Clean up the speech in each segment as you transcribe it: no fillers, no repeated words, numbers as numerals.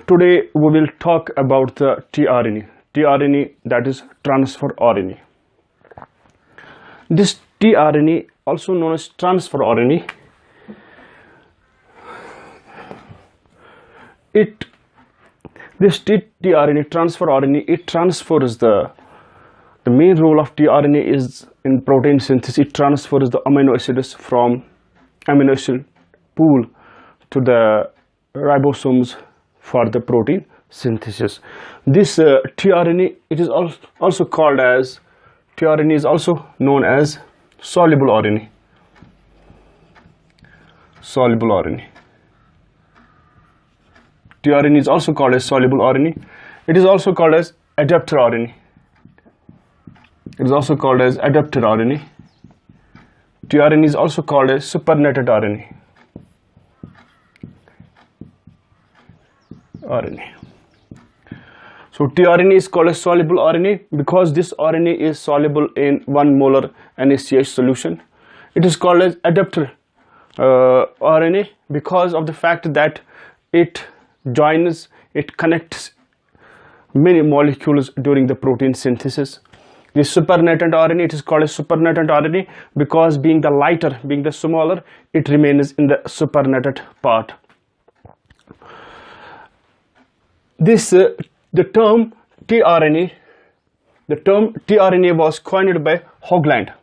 Today we will talk about the tRNA. tRNA, that is transfer RNA. This tRNA, also known as transfer RNA, this tRNA, transfer RNA, it transfers the main role of tRNA is in protein synthesis. It transfers the amino acids from amino acid pool to the ribosomes for the protein synthesis. This tRNA, it is also called as, tRNA is also known as soluble RNA. Soluble RNA. tRNA is also called as soluble RNA. It is also called as adapter RNA. It is also called as adapter RNA. tRNA is also called as supernatant RNA. So tRNA is called as soluble RNA because this RNA is soluble in 1 molar NaCH solution. It is called as adapter RNA because of the fact that it connects many molecules during the protein synthesis. The supernatant RNA, it is called as supernatant RNA because being the lighter, being the smaller, it remains in the supernatant part. The term tRNA was coined by Hoagland.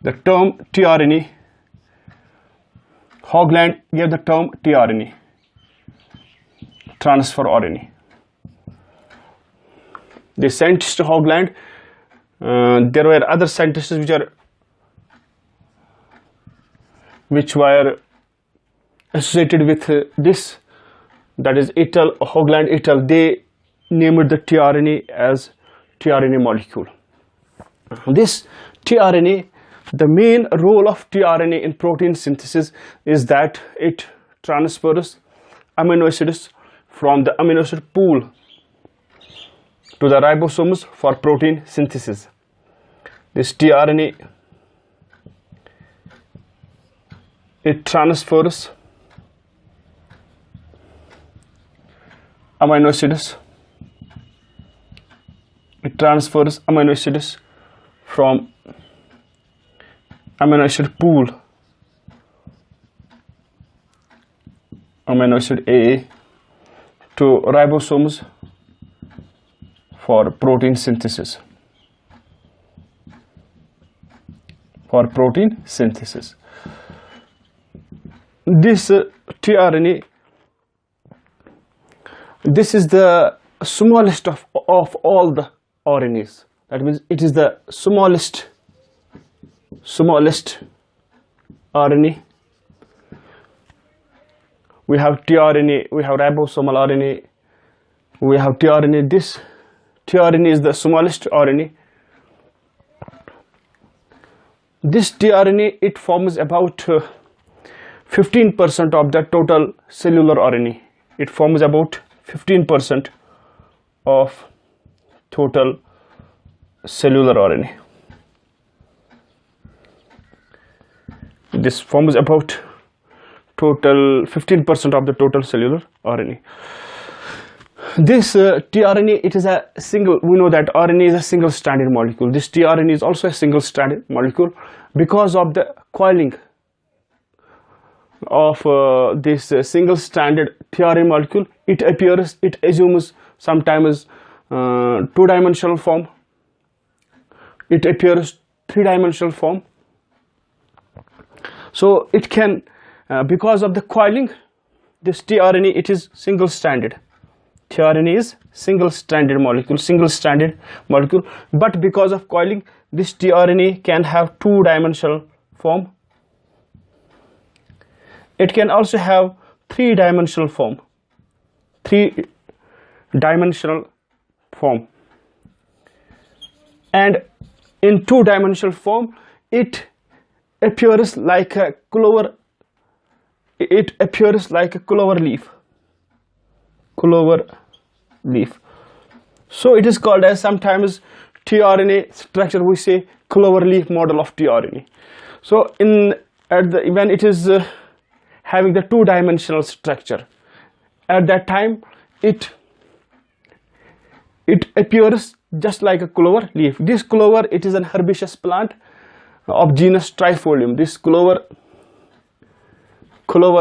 The term tRNA, Hoagland gave the term tRNA, transfer RNA. The scientist Hoagland, there were other scientists which were associated with this, that is Hoagland et al. They named the tRNA as tRNA molecule. This tRNA, the main role of tRNA in protein synthesis is that it transfers amino acids from the amino acid pool to the ribosomes for protein synthesis. This tRNA, it transfers amino acids. It transfers amino acids from amino acid pool, amino acid A, to ribosomes for protein synthesis. This tRNA, this is the smallest of all the RNAs. That means it is the smallest RNA. We have tRNA, we have ribosomal RNA, we have tRNA. This tRNA is the smallest RNA. This tRNA, it forms about 15% of the total cellular RNA. It forms about 15% of total cellular RNA. This forms about total 15% of the total cellular RNA. This tRNA, it is a single, we know that RNA is a single stranded molecule. This tRNA is also a single stranded molecule because of the coiling of this single stranded tRNA molecule. It assumes sometimes 2-dimensional form. It appears 3-dimensional form. So it can, because of the coiling, this tRNA, it is single stranded. tRNA is single stranded molecule, but because of coiling, this tRNA can have 2-dimensional form. It can also have 3-dimensional form. And in 2-dimensional form, it appears like a clover. It appears like a clover leaf. So it is called as, sometimes tRNA structure, we say clover leaf model of tRNA. So when it is having the two-dimensional structure. At that time, it appears just like a clover leaf. This clover, it is an herbaceous plant of genus Trifolium. This clover,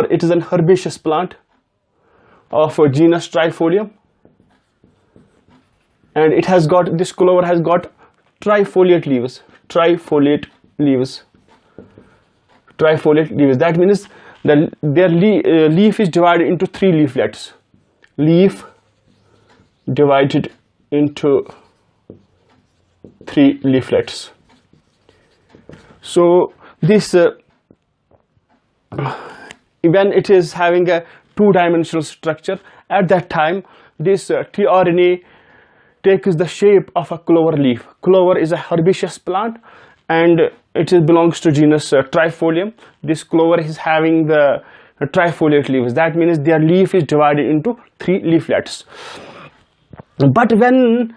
it is an herbaceous plant of genus Trifolium, and it has got, this clover has got trifoliate leaves. Trifoliate leaves. That means their leaf is divided into 3 leaflets. Leaf divided into 3 leaflets. So this when it is having a two-dimensional structure, at that time this tRNA takes the shape of a clover leaf. Clover is a herbaceous plant and it belongs to genus Trifolium. This clover is having the trifoliate leaves. That means their leaf is divided into 3 leaflets. But when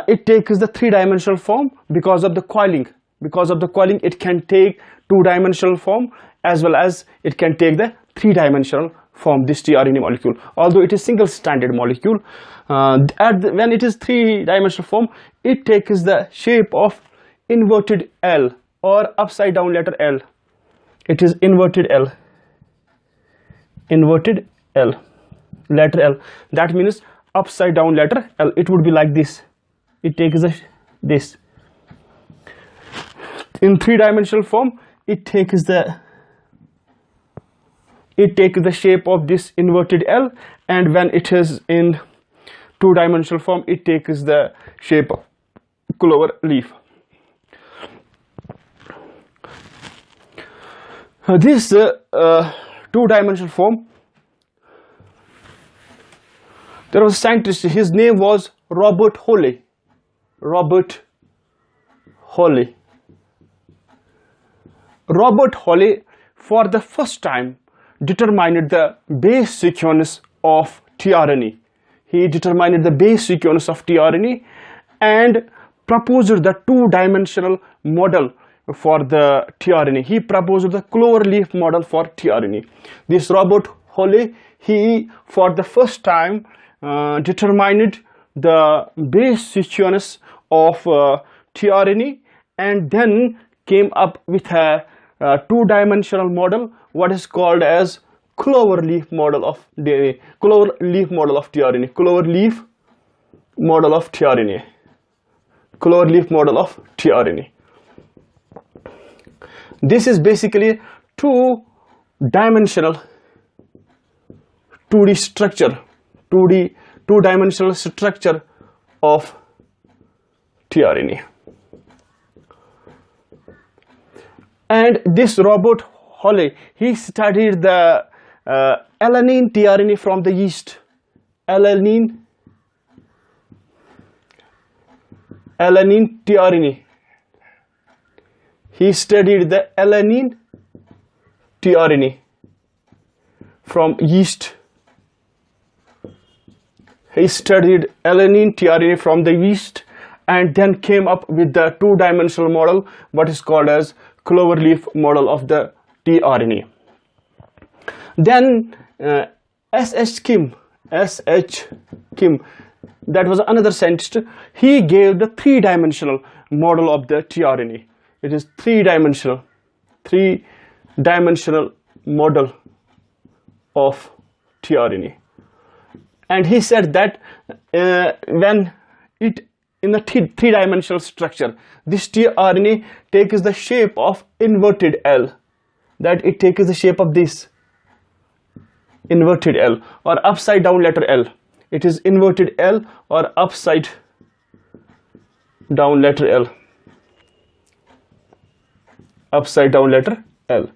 it takes the 3-dimensional form, because of the coiling, it can take 2-dimensional form as well as it can take the 3-dimensional form, this tRNA molecule. Although it is single-stranded molecule, when it is 3-dimensional form, it takes the shape of inverted L or upside down letter L. It is inverted L. Letter L. That means upside down letter L. It would be like this. It takes this. In 3-dimensional form, it takes the shape of this inverted L, and when it is in 2-dimensional form, it takes the shape of clover leaf. This 2-dimensional form, there was a scientist, his name was Robert Hawley. Robert Hawley, for the first time, determined the base sequence of tRNA. He determined the base sequence of tRNA and proposed the 2-dimensional model for the tRNA. He proposed the clover leaf model for tRNA. This Robert Hawley, he for the first time determined the base sequence of tRNA and then came up with a 2-dimensional model, what is called as clover leaf model of DNA. Clover leaf model of tRNA. Clover leaf model of tRNA. Clover leaf model of tRNA. This is basically 2-dimensional 2D structure, 2-dimensional structure of tRNA. And this Robert Hawley, he studied the alanine tRNA from the yeast. Alanine tRNA. He studied the alanine tRNA from yeast. He studied alanine tRNA from the yeast and then came up with the 2-dimensional model, what is called as clover leaf model of the tRNA. Then S.H. Kim, that was another scientist, he gave the 3-dimensional model of the tRNA. It is 3-dimensional model of tRNA. And he said that when it in the 3-dimensional structure, this tRNA takes the shape of inverted L. That it takes the shape of this inverted L or upside down letter L. It is inverted L or upside down letter L. Upside down letter L.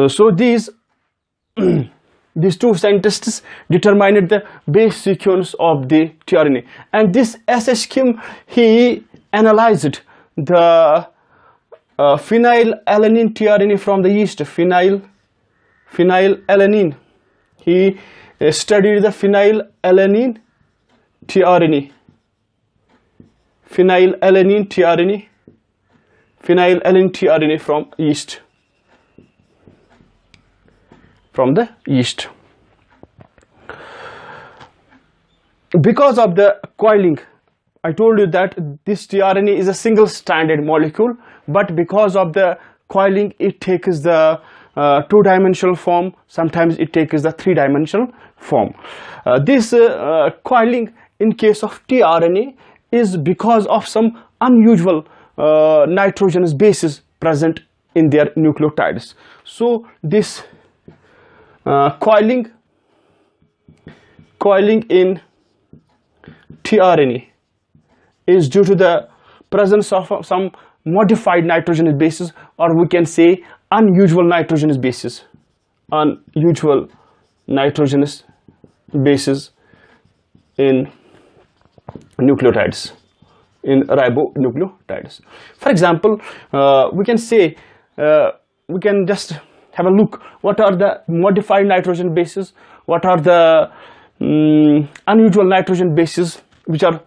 So these two scientists determined the base sequence of the tRNA, and this S.H. Kim, he analyzed the phenylalanine tRNA from the yeast. Phenylalanine. He studied the phenylalanine tRNA. Phenylalanine tRNA from yeast. from the yeast. Because of the coiling, I told you that this tRNA is a single-stranded molecule, but because of the coiling, it takes the two-dimensional form. Sometimes it takes the three-dimensional form. This coiling in case of tRNA is because of some unusual nitrogenous bases present in their nucleotides. So this coiling in tRNA is due to the presence of some modified nitrogenous bases, or we can say unusual nitrogenous bases. Unusual nitrogenous bases in nucleotides, in ribonucleotides. For example, we can say, we can just have a look, what are the modified nitrogen bases, what are the unusual nitrogen bases which are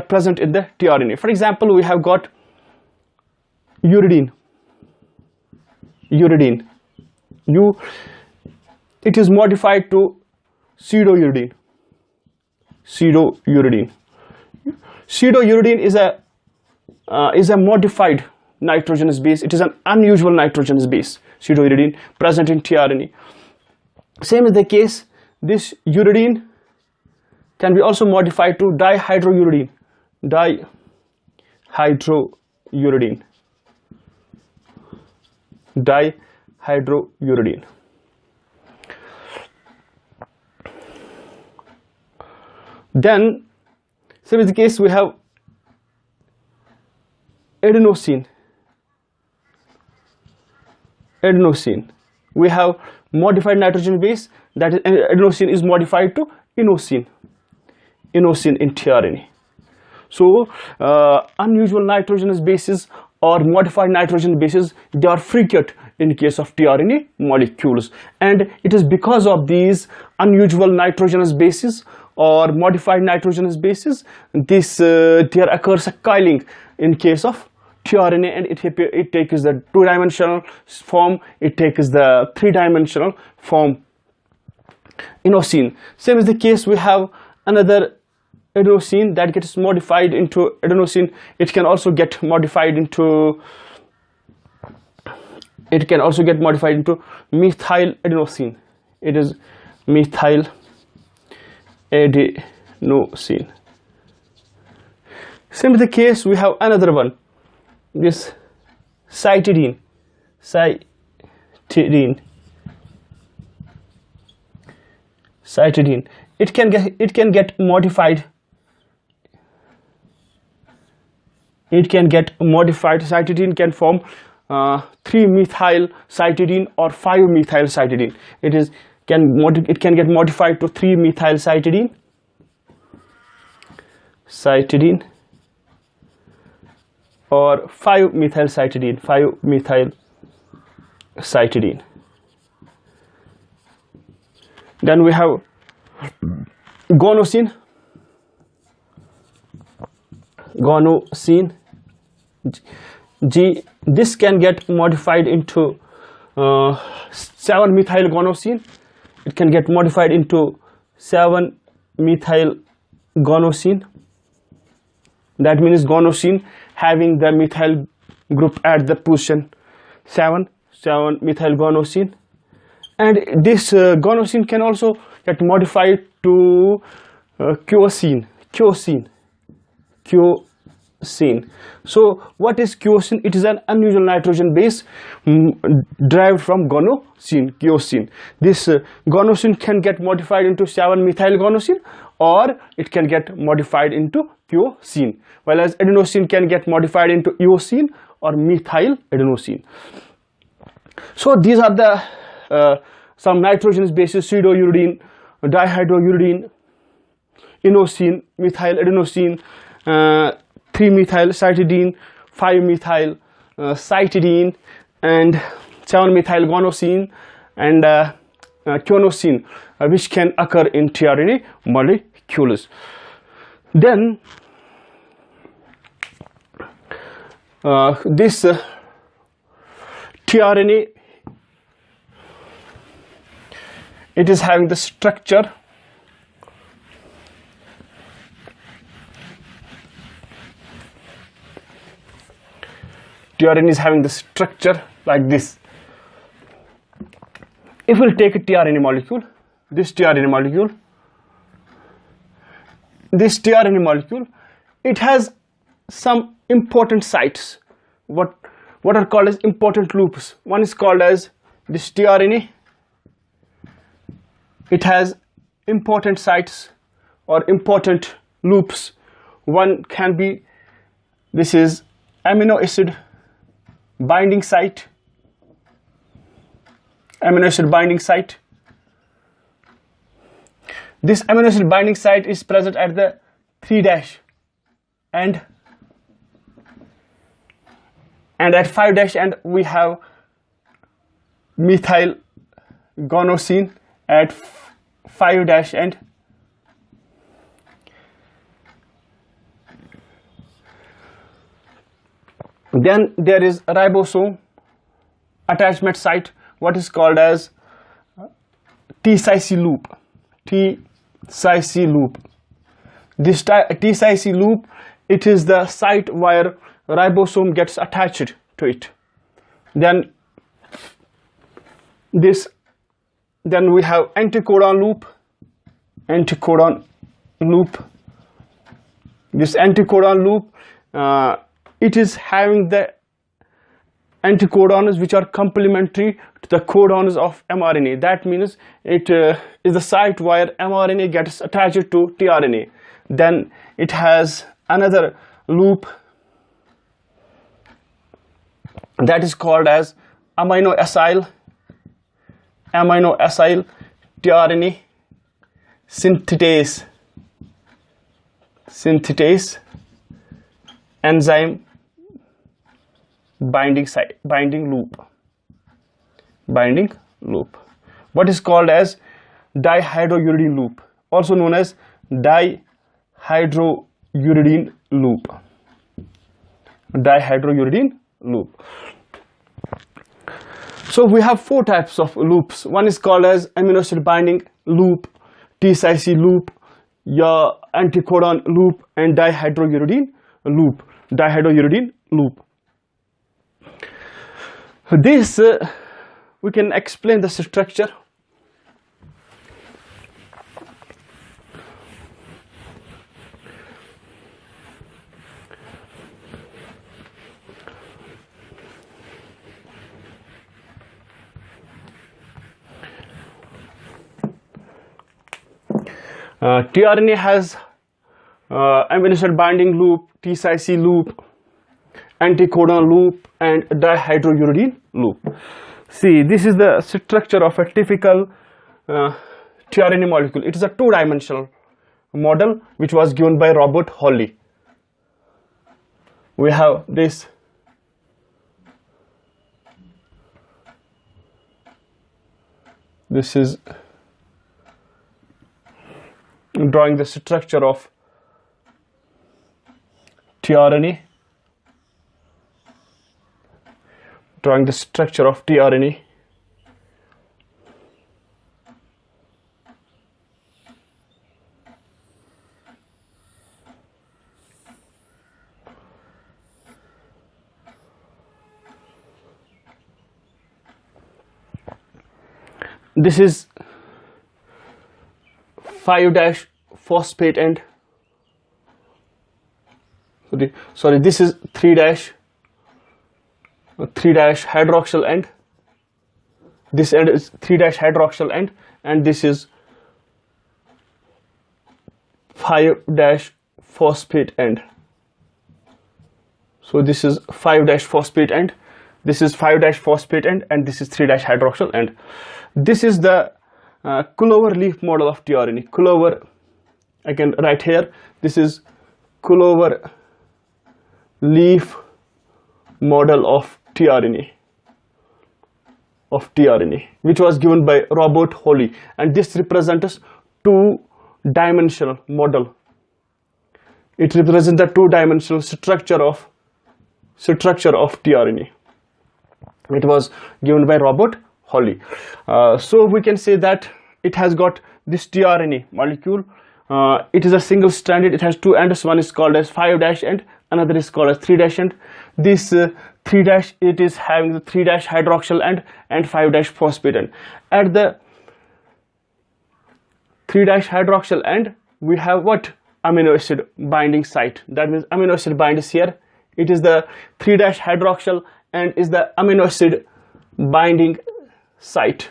present in the tRNA. For example, we have got uridine. It is modified to pseudouridine. Pseudouridine is a modified nitrogenous base. It is an unusual nitrogenous base, pseudouridine, present in tRNA. Same is the case, this uridine can be also modified to dihydrouridine. Dihydrouridine. Then, same is the case, we have adenosine. We have modified nitrogen base, that is adenosine is modified to inosine in tRNA. So unusual nitrogenous bases or modified nitrogen bases, they are frequent in case of tRNA molecules, and it is because of these unusual nitrogenous bases or modified nitrogenous bases, there occurs a coiling in case of tRNA, and it takes the two-dimensional form, it takes the three-dimensional form, inosine. Same is the case, we have another adenosine that gets modified into adenosine. It can also get modified into methyl adenosine. It is methyl adenosine. Same is the case, we have another one, this cytidine. It can get modified. Cytidine can form 3-methyl cytidine or 5-methyl cytidine. It can get modified to 3-methyl cytidine or 5-methyl cytidine. Then we have guanosine. This can get modified into 7-methyl guanosine. It can get modified into 7-methyl guanosine. That means guanosine having the methyl group at the position 7-methyl guanosine. And this guanosine can also get modified to cytosine. So what is cytosine? It is an unusual nitrogen base derived from cytosine. This guanosine can get modified into 7-methyl guanosine, or it can get modified into cytosine, whereas adenosine can get modified into eosine or methyl adenosine. So these are the some nitrogenous bases: pseudouridine, dihydrouridine, inosine, methyl adenosine, 3-methyl cytidine, 5-methyl cytidine, and 7-methyl guanosine, and guanosine, which can occur in tRNA molecules. Then this tRNA it is having the structure tRNA is having the structure like this. If we'll take a tRNA molecule, this tRNA molecule, it has some important sites, what are called as important loops. One is called as this tRNA. It has important sites or important loops. One can be, this is amino acid binding site, amino acid binding site. This amino acid binding site is present at the 3' end, and at 5' end we have methyl guanosine at 5' end. Then there is ribosome attachment site, what is called as T-Cy loop. T-Cy loop. This T-Cy loop, it is the site where ribosome gets attached to it. Then we have anticodon loop. This anticodon loop, it is having the anticodons which are complementary to the codons of mRNA. That means it is the site where mRNA gets attached to tRNA. Then it has another loop that is called as amino acyl tRNA synthetase enzyme binding loop. What is called as dihydrouridine loop, also known as dihydrouridine loop. So we have 4 types of loops. One is called as amino acid binding loop, T-Cy loop, your anticodon loop, and dihydrouridine loop. This we can explain the structure. tRNA has amino acid binding loop, T-Cy loop, anticodon loop, and dihydrouridine loop. See, this is the structure of a typical tRNA molecule. It is a 2-dimensional model which was given by Robert Hawley. We have this. This is drawing the structure of tRNA. This is 5' phosphate end. Sorry, this is 3' hydroxyl end. This end is 3' hydroxyl end, and this is 5' phosphate end. So this is 5' phosphate end, this is 5' phosphate end, and this is 3' hydroxyl end. This is the Clover leaf model of tRNA. Clover, I can write here, this is Clover leaf model of tRNA, which was given by Robert Hawley, and this represents 2-dimensional model. It represents the 2-dimensional structure of tRNA. It was given by Robert Hawley. So we can say that it has got this tRNA molecule. It is a single stranded, it has two ends, one is called as 5' end, another is called as 3' end. This 3', it is having the 3' hydroxyl end and 5' phosphate end. At the 3' hydroxyl end, we have what? Amino acid binding site. That means amino acid bind is here. It is the 3' hydroxyl and is the amino acid binding site.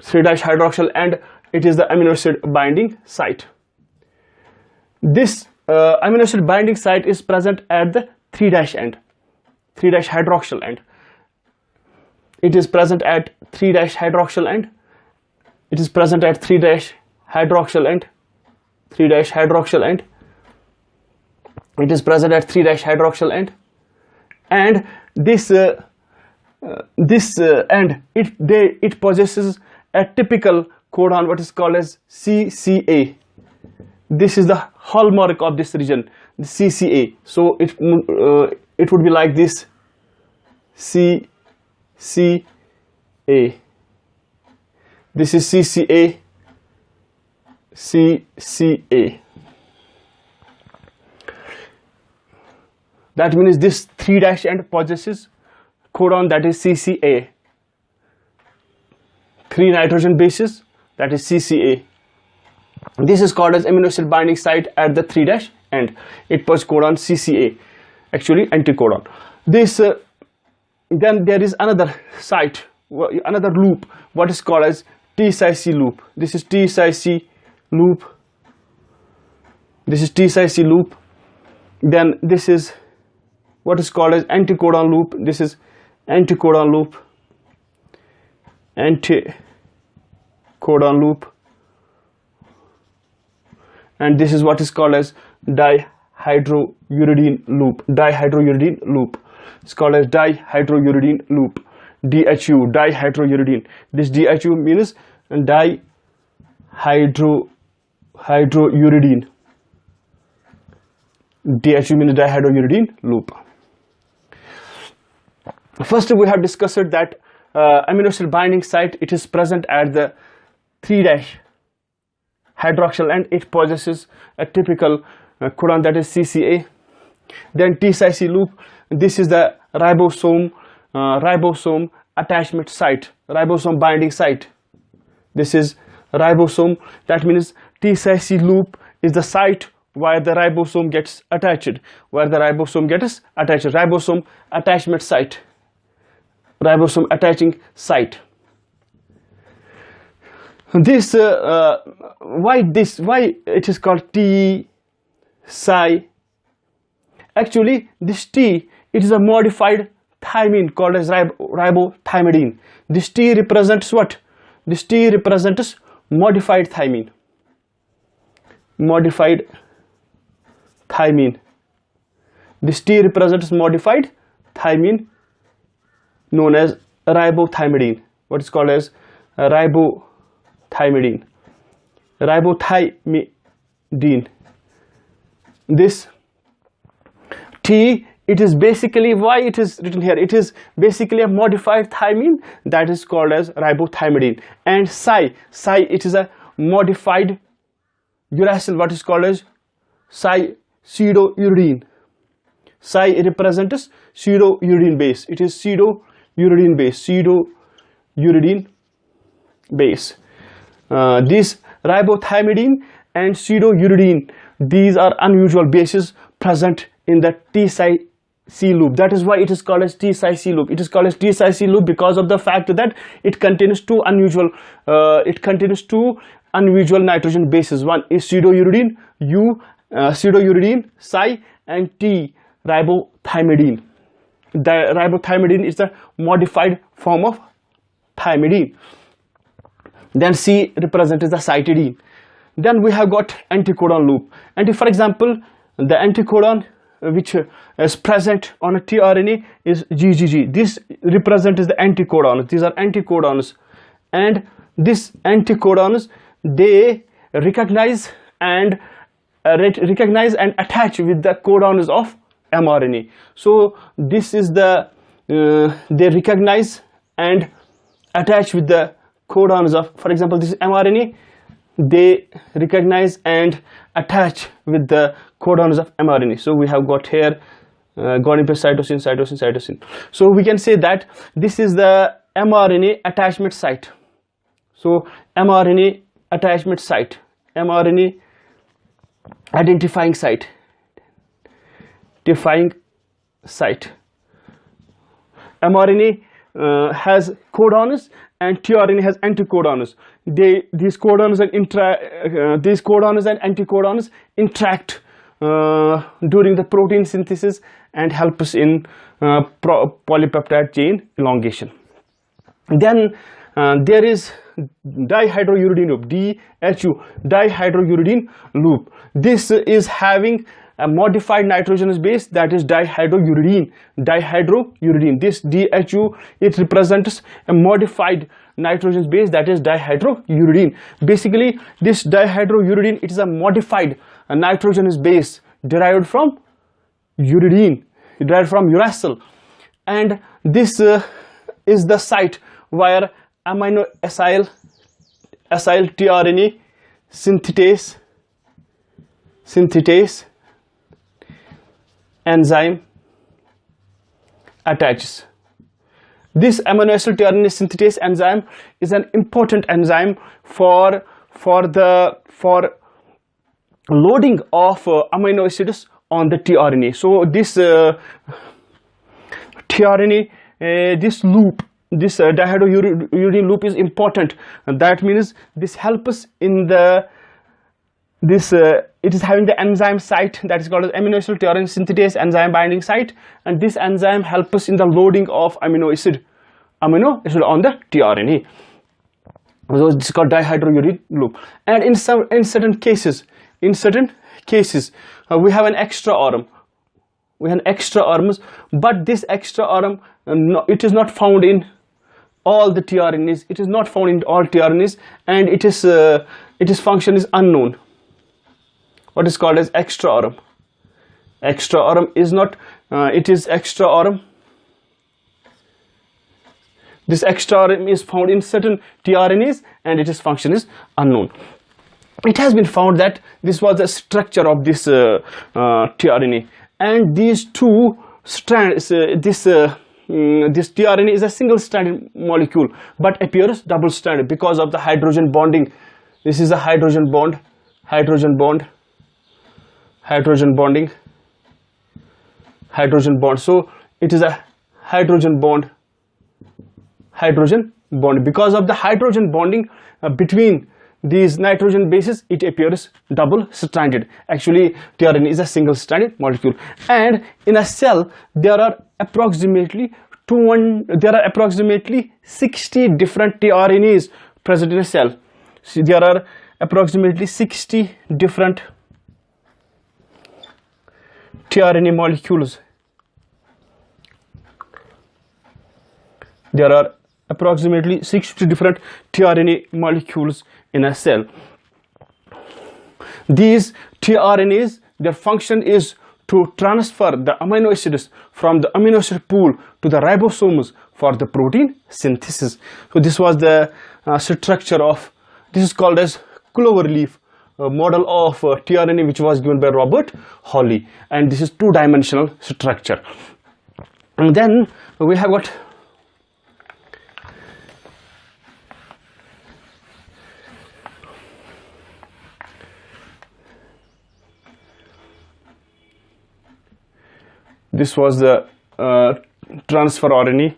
3' hydroxyl and it is the amino acid binding site. This amino acid binding site is present at the 3' end, 3' hydroxyl end. It is present at 3' hydroxyl end. It is present at 3' hydroxyl end, 3' hydroxyl end. It is present at 3' hydroxyl end, and this end, it possesses a typical codon, what is called as CCA. This is the hallmark of this region, the CCA. So it would be like this, CCA. This is CCA, CCA. That means this 3' end possesses codon, that is CCA. 3 nitrogen bases, that is CCA. This is called as amino acid binding site at the 3' end. It possesses codon CCA, actually anticodon. This then there is another site, another loop, what is called as tRNA loop. This is tRNA loop. This is tRNA loop. Then this is what is called as anticodon loop. This is anticodon loop. Anticodon loop. And this is what is called as dihydrouridine loop. Dihydrouridine loop. It's called as dihydrouridine loop. DHU, dihydrouridine. This DHU means dihydrouridine. DHU means dihydrouridine loop. First, we have discussed that amino acid binding site, it is present at the 3' hydroxyl and it possesses a typical codon, that is CCA. Then tRNA loop, this is the ribosome attachment site, ribosome binding site. This is ribosome. That means tRNA loop is the site where the ribosome gets attached, ribosome attachment site, ribosome attaching site. This why it is called tRNA? Actually, this T, it is a modified thymine called as ribothiamidine. This T represents what? This T represents modified thymine. Modified thymine. This T represents modified thymine known as ribothiamidine. What is called as ribothiamidine. Ribothiamidine. This T, it is basically, why it is written here, it is basically a modified thymine that is called as ribothiamidine. And psi, it is a modified uracil, what is called as pseudouridine. Psi represents pseudouridine base. It is pseudouridine base. This ribothiamidine and pseudouridine, these are unusual bases present in the tRNA loop. That is why it is called as tRNA loop. It is called as tRNA loop because of the fact that it contains two unusual nitrogen bases. One is pseudouridine, pseudouridine, psi, and T, ribothiamidine. The ribothiamidine is the modified form of thymidine. Then C represents the cytidine. Then we have got anticodon loop. And if, for example, the anticodon which is present on a tRNA is GGG. This represents the anticodons. These are anticodons, and these anticodons, they recognize and attach with the codons of mRNA. So this is the they recognize and attach with the codons of, for example, this is mRNA, they recognize and attach with the codons of mRNA. So we have got here guanine, cytosine, cytosine, cytosine. So we can say that this is the mRNA attachment site. So mRNA attachment site, mRNA identifying site, mRNA has codons and tRNA has anticodons. These codons and anticodons interact during the protein synthesis and help us in polypeptide chain elongation. Then there is dihydrouridine loop, DHU, dihydrouridine loop. This is having a modified nitrogenous base, that is dihydrouridine. This DHU, it represents a modified nitrogenous base, that is dihydrouridine. Basically, this dihydrouridine, it is a modified nitrogenous base derived from uridine, derived from uracil, and this is the site where amino acyl tRNA synthetase enzyme attaches. This amino acyl tRNA synthetase enzyme is an important enzyme for loading of amino acids on the tRNA. So this tRNA, this loop, this dihydrouridine loop is important, and that means this helps us in the it is having the enzyme site that is called as amino acyl tRNA synthetase enzyme binding site, and this enzyme helps us in the loading of amino acid on the tRNA. So it's called dihydrouridine loop. And in certain cases we have an extra arm. But this extra arm, it is not found in all the tRNAs. It is not found in all tRNAs, and its function is unknown. What is called as extra arm? Extra arm is not. It is extra arm. This extra arm is found in certain tRNAs, and its function is unknown. It has been found that this was the structure of this tRNA, and these two strands, this tRNA is a single-stranded molecule but appears double-stranded because of the hydrogen bonding. This is a hydrogen bonding. So it is a hydrogen bond. Because of the hydrogen bonding between these nitrogen bases, it appears double-stranded. Actually, tRNA is a single-stranded molecule, and in a cell there are approximately 60 different tRNAs present in a cell. See, there are approximately 60 different tRNA molecules. There are approximately 60 different tRNA molecules in a cell. These tRNAs, their function is to transfer the amino acids from the amino acid pool to the ribosomes for the protein synthesis. So this was the structure of, this is called as clover leaf model of tRNA, which was given by Robert Hawley, and this is two-dimensional structure. And then we have got this was the transfer RNA.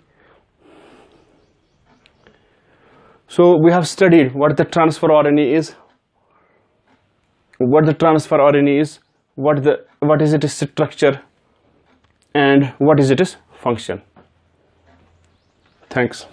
So we have studied what the transfer RNA is, what is its structure, and what is its function. Thanks.